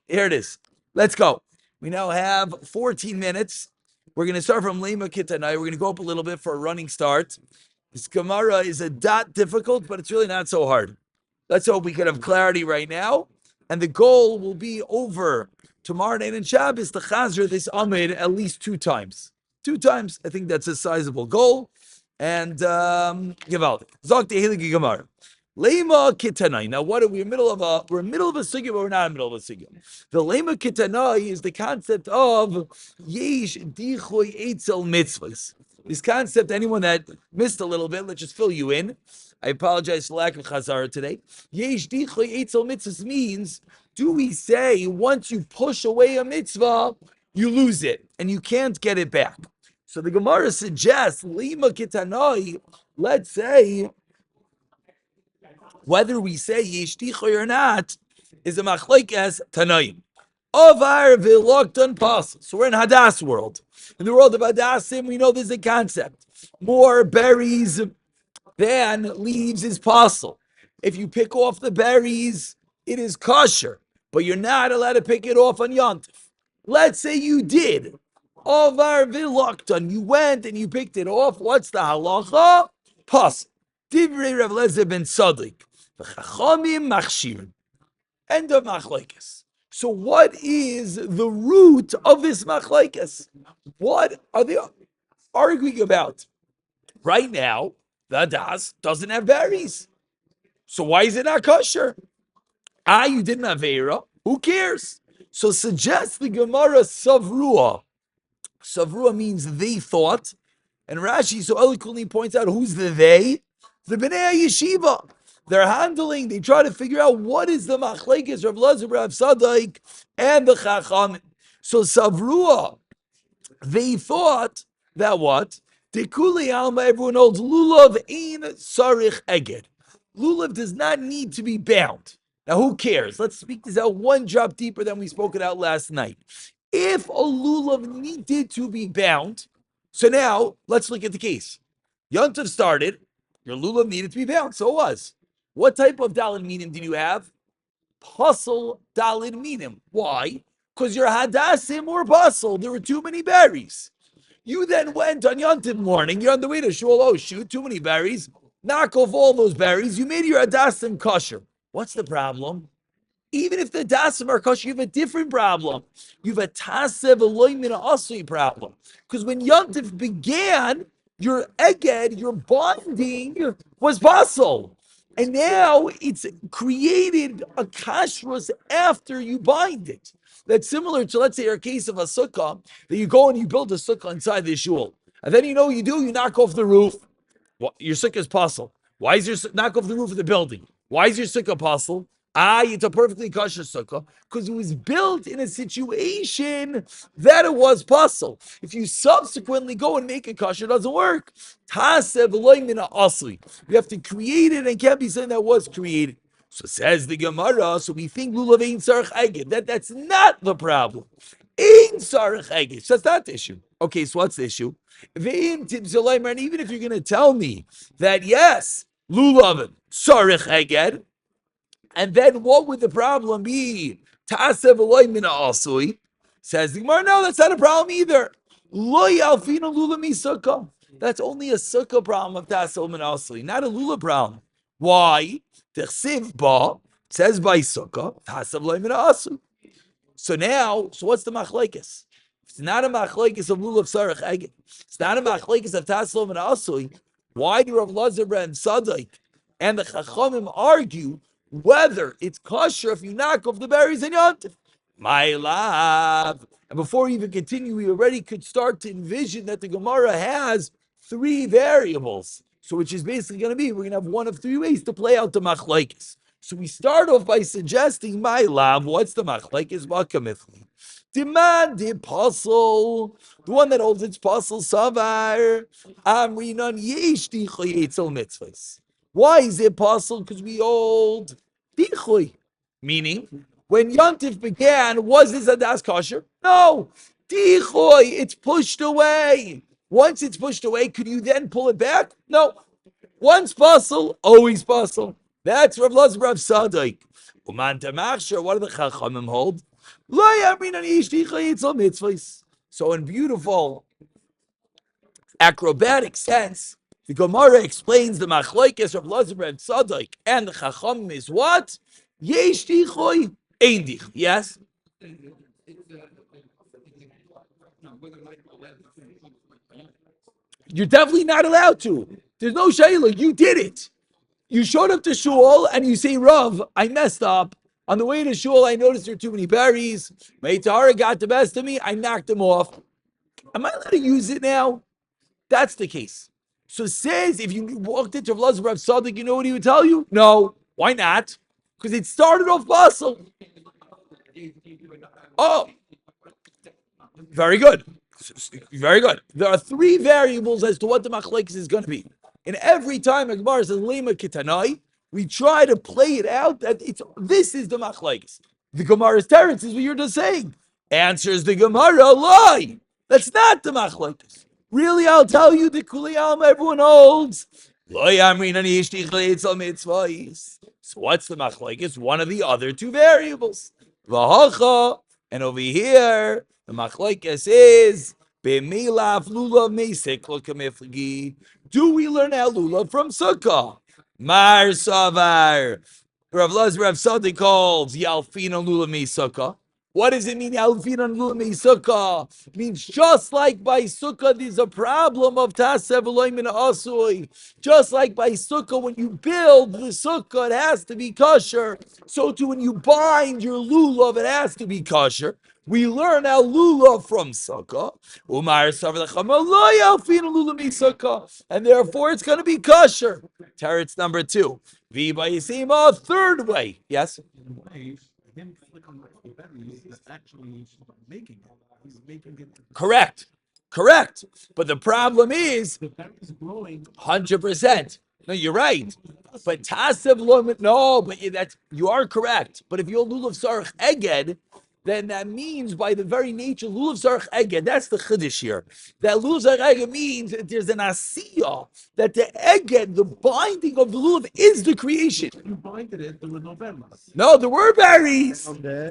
Here it is. Let's go. We now have 14 minutes. We're going to start from Lema Kitanai. We're going to go up a little bit for a running start. This Gemara is a dot difficult, but it's really not so hard. Let's hope we can have clarity right now. And the goal will be over tomorrow night in Shabbos to chazr this Amid at least 2 times. 2 times. I think that's a sizable goal. And Givaldi. Zog Tehiligi Gemara. Lema Kitanai. Now, what are we in the middle of a sugya, but we're not in the middle of a sugya. The Lema Kitanai is the concept of Yesh Dichoy Eitzel Mitzvahs. This concept, anyone that missed a little bit, let's just fill you in. I apologize for lack of chazara today. Yesh Dichoy Eitzel Mitzvahs means, do we say once you push away a mitzvah, you lose it and you can't get it back? So the Gemara suggests, Lema Kitanai, let's say, whether we say yeshtichoy or not, is a machlekes tanaim. Avar v'loktan pas. So we're in Hadas world. In the world of Hadassim, we know there's a concept. More berries than leaves is possible. If you pick off the berries, it is kosher, but you're not allowed to pick it off on Yontif. Let's say you did. Avar v'loktan. You went and you picked it off. What's the halacha? Pas. Divrei Rav Lezer ben Sadik. V'chachamim machshirin. End of machlekes. So what is the root of this machlekes? What are they arguing about? Right now, the das doesn't have berries. So why is it not kosher? You didn't have Aveira. Who cares? So suggests the Gemara Savrua. Savrua means they thought. And Rashi so eloquently points out who's the they? The Bnei Yeshiva. They're handling, they try to figure out what is the machlekes Rav Lezer, Rav Sadaik, and the Chacham. So Savrua, they thought that what? Dekuli Alma, everyone holds Lulav ein sarich eged. Lulav does not need to be bound. Now who cares? Let's speak this out one drop deeper than we spoke it out last night. If a Lulav needed to be bound, so now let's look at the case. Yontav started, your Lulav needed to be bound, so it was. What type of dalid minim did you have? Puzzle dalid minim. Why? Because your hadassim were puzzle. There were too many berries. You then went on Yontif morning. You're on the way to shul. Oh, shoot, too many berries. Knock off all those berries. You made your hadassim kosher. What's the problem? Even if the hadassim are kosher, you have a different problem. You have a tasev eloy min asui problem. Because when Yontif began, your eged, your bonding was puzzle. And now it's created a kashrus after you bind it. That's similar to, let's say, our case of a sukkah, that you go and you build a sukkah inside the shul. And then you know what you do, you knock off the roof. Well, your sukkah is puzzle. Why is your knock off the roof of the building? Why is your sukkah puzzle? It's a perfectly kosher sukkah because it was built in a situation that it was puzzle. If you subsequently go and make it kosher, it doesn't work. You have to create it and can't be something that was created. So says the Gemara, so we think lulav ein sarich eged. That's not the problem. Ein sarich eged. So that's not the issue. Okay, so what's the issue? And even if you're going to tell me that yes, lulav sarich eged, and then what would the problem be? Ta'asev Eloi mina asui. Says the Gemara, no, that's not a problem either. Lo yalfina lula mi sukkah. That's only a sukkah problem of ta'asev mina asui, not a lula problem. Why? Techsiv ba says by sukkah ta'asev Eloi mina asui. So now, so what's the machlekes? It's not a machlekes of lulav sarich eged. It's not a machlekes of ta'asev mina asui. Why do Rav Lezer ben Sadik and the Chachamim argue whether it's kosher if you knock off the berries and yontif? My love. And before we even continue, we already could start to envision that the Gemara has 3 variables. So which is basically going to be, we're going to have one of 3 ways to play out the machlekes. So we start off by suggesting, my love, what's the machlekes? Makamithli. Demand the apostle, the one that holds its apostle, Savar, Amrinan Yesh Dichoy Eitzel Mitzvahs. Why is it possible? Because we hold Dichoy. Meaning, when Yontif began, was this Hadas kosher? No. Dichoy, it's pushed away. Once it's pushed away, could you then pull it back? No. Once puzzle, always puzzle. That's Rav Lezer Rav Sadaik. Uman Tamachshir, what do the Chachamim hold? So in beautiful acrobatic sense, the Gemara explains the machlokes of Lazar and Tzadok and the Chacham is what? Yesh dichoy, ein dich. Yes? You're definitely not allowed to. There's no shayla. You did it. You showed up to shul and you say, Rav, I messed up. On the way to shul, I noticed there are too many berries. My Tahara got the best of me. I knocked them off. Am I allowed to use it now? That's the case. So it says if you walked into Rav Lazar Rav Sadik, you know what he would tell you? No. Why not? Because it started off basel. Oh, very good. Very good. There are three variables as to what the machlekes is going to be. And every time a Gemara says lema kitanai, we try to play it out that this is the machlekes. The Gemara's teretz is what you're just saying. Answers the Gemara, lie. That's not the machlekes. Really, I'll tell you the kuliyam everyone holds. So what's the machlekes? One of the other two variables. And over here, the machlokes is b'milaf lulav meisik l'kamiflagi. Do we learn our lulav from sukkah? Mar savar. Rav Lazar Rav Sadik calls yalfina lulav meisukah. What does it mean, yalfina lulav meisukah? It means just like by sukkah, there's a problem of tasev eloim and asui. Just like by sukkah, when you build the sukkah, it has to be kosher. So too, when you bind your lulav, it has to be kosher. We learn our lulav from sukkah. And therefore, it's going to be kosher. Teretz number 2. V'bayisima, third way. Yes? Correct. Correct. But the problem is 100%. No, you're right. But tasev lo, no, but you are correct. But if you're lulav sarach eged, then that means by the very nature, lulav sarach eged, that's the chiddush here. That lulav sarach eged means that there's an asiyah, that the eged, the binding of the lulav, is the creation. You binded it, there were no berries. No, there were berries. Okay.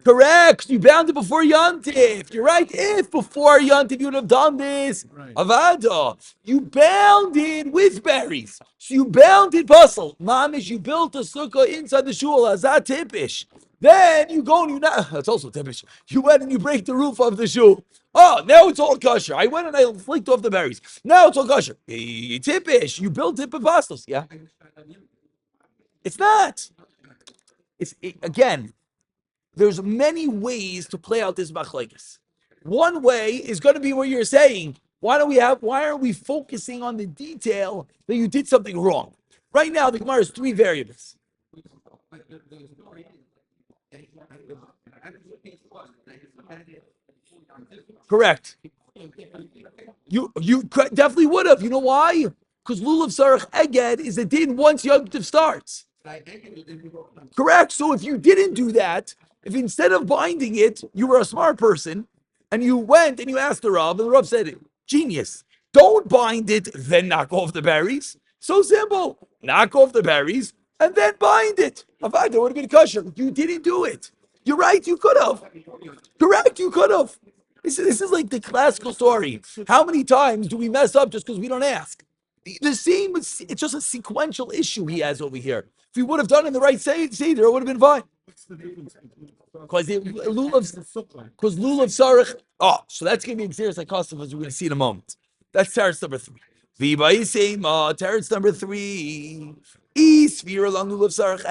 Correct. You bound it before Yantif. You're right. If before Yantif you would have done this, right. Avada, you bound it with berries. So you bound it bustle. Mamish, you built a sukkah inside the shul, azat tipish. Then you go and that's also tipish. You went and you break the roof of the shul. Oh, now it's all kosher. I went and I flicked off the berries. Now it's all kosher. Tipish. You built it with bastos. Yeah. It's not. Again, there's many ways to play out this machlekes. One way is going to be what you're saying. Why are we focusing on the detail that you did something wrong? Right now, the Gemara has 3 variables. Correct. You definitely would have. You know why? Because lulav sarach eged is a din once Yom Tov starts. Correct. So if you didn't do that, if instead of binding it, you were a smart person, and you went and you asked the Rav, and the Rav said, genius, don't bind it, then knock off the berries. So simple. Knock off the berries, and then bind it. In fact, that would have been kosher. You didn't do it. You're right, you could have. Correct, you could have. This is like the classical story. How many times do we mess up just because we don't ask? The same, it's just a sequential issue he has over here. If he would have done it in the right seder, it would have been fine. Because lulav sarach. Oh, so that's going to be a serious custom, as we're going to see in a moment. That's teretz number 3. Teretz number 3. If you hold lulav sarach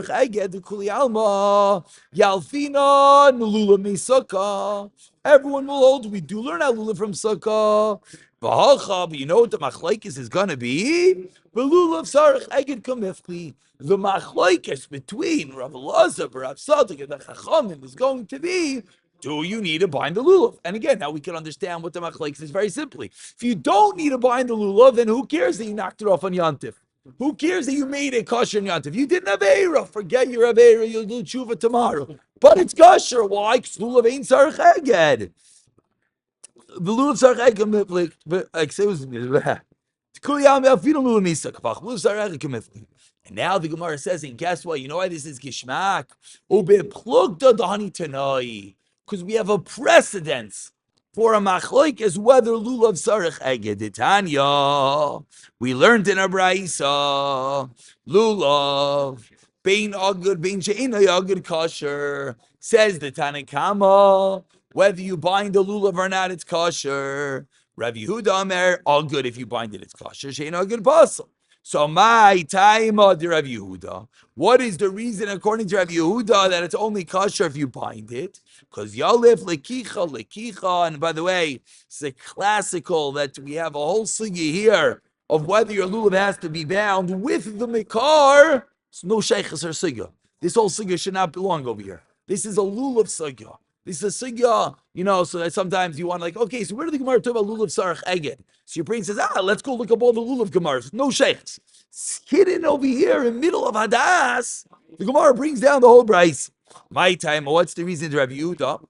eged, the kuli alma yalfina lulav misukah. Everyone will hold. We do learn our lulav from sukkah. But you know what the machlokes is going to be? Lulav sarach eged kamifli. The machlokes between Rav Lazar, Rav Sadik, and the Chachamim is going to be: do you need to bind the lulav? And again, now we can understand what the machlokes is very simply. If you don't need to bind the lulav, then who cares that you knocked it off on Yantif? Who cares that you made it kosher on Yantif? You did an aveira. Forget your aveira. You'll do tshuva tomorrow. But it's kosher. Why? Because lulav ain't sarach eged. The lulav sarach eged. Excuse me. And now the Gemara says, and guess what? You know why this is Gishmak? Because we have a precedence for a machloik is whether lulav sarich eged. Tanya, we learned in a brayso, lulav bein agud bein she'ina agud kosher. Says the Tanakama, whether you bind a lulav or not, it's kosher. Rav Yehuda Omer, all good if you bind it, it's kosher. She'ina agud basel. So my taima de Rav Yehuda. What is the reason, according to Rav Yehuda, that it's only kosher if you bind it? Because yalif lekicha. And by the way, it's a classical that we have a whole sugya here of whether your lulav has to be bound with the mikar. It's no sheikhs or sugya. This whole sugya should not belong over here. This is a lulav sugya. This is a sugya, so that sometimes you want okay, so where did the Gemara talk about lulav sarach eged? So your brain says, let's go look up all the lulav Gemaras. No sheikhs. Hidden over here in the middle of Hadas, the Gemara brings down the whole price. My time, what's the reason to Rabbi Yehuda?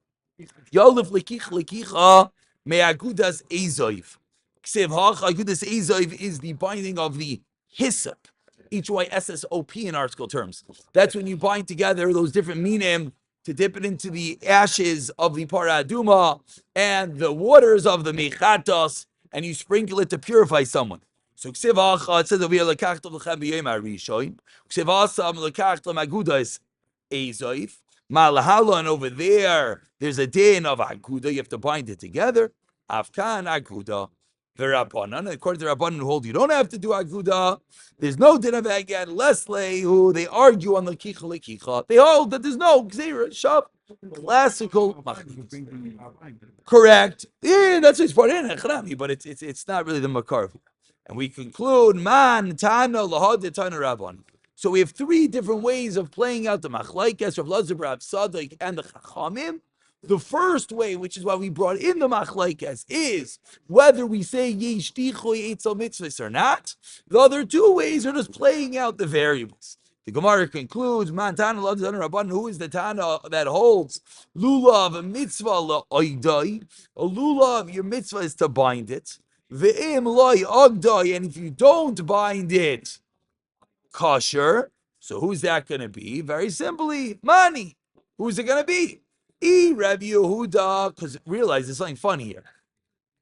Yolif lekicha me'agudas ezoiv. Ksiv hach agudas ezoiv is the binding of the hyssop. Hyssop in our school terms. That's when you bind together those different minim to dip it into the ashes of the paraduma and the waters of the mechatos, and you sprinkle it to purify someone. So ksiv hacha, it says over here, lekachta v'chem b'yom harishoin. Ksiv hasam lekachta magudas ezoiv. Malahala, and over there's a din of aguda. You have to bind it together. Afkan aguda. V'rabbanan. According to Rabbanan, who hold you don't have to do aguda. There's no din of again. Leslie, who they argue on the lekicha. They hold that there's no gzeira shav. Classical. Correct. Yeah, that's what's brought in but it's not really the makar. And we conclude man tana lahad tana rabban. So we have three different ways of playing out the machlaikas of Lazar Rav Sadik and the Chachamim. The first way, which is why we brought in the machlaikas, is whether we say yesh tichoy etzel mitzvahs or not. The other two ways are just playing out the variables. The Gemara concludes, man tana lahad tana rabban. Who is the tana that holds lulav mitzvah la'oidai? A lulav, your mitzvah is to bind it. Ve'im loy ogdai, and if you don't bind it, kosher. So who's that going to be? Very simply, money. Who's it going to be? Rabbi Yehuda, because realize there's something funny here.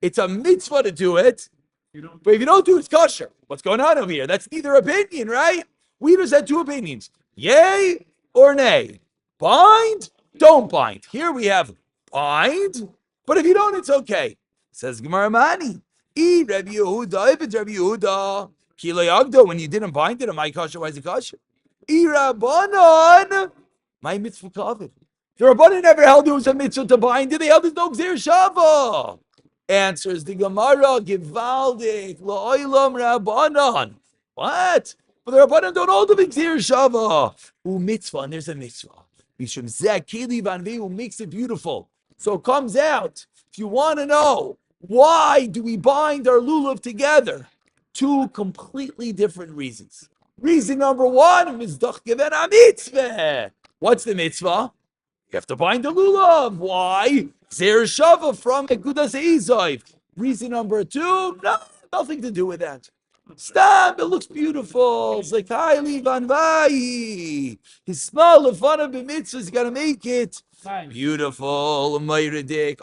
It's a mitzvah to do it, but if you don't do it, it's kosher. What's going on over here? That's neither opinion, right? We just had two opinions. Yay or nay. Bind, don't bind. Here we have bind, but if you don't, it's okay. Says Gemara Mani. Rabbi Yehuda, if it's Rabbi Yehuda, when you didn't bind it, am I kosher? Why is it kosher? Rabbanon, my mitzvah covered. The Rabbanon never held it was a mitzvah to bind it. They held it no gzir shava. Answers the Gemara, Givaldik, La'olam Rabbanon. What? But the Rabbanon don't hold the gzir shava. Mitzvah, and there's a mitzvah. Mishum zeh kili vanvei, who makes it beautiful. So it comes out. If you want to know, why do we bind our lulav together? Two completely different reasons. Reason number one is given a mitzvah. What's the mitzvah? You have to bind the lulav. Why? Zer shava from Ekudas Eizov. Reason number two, no, nothing to do with that. Stop, it looks beautiful. It's like Haili Van Vai. His small of fun of the mitzvahs, you gotta make it beautiful. Okay.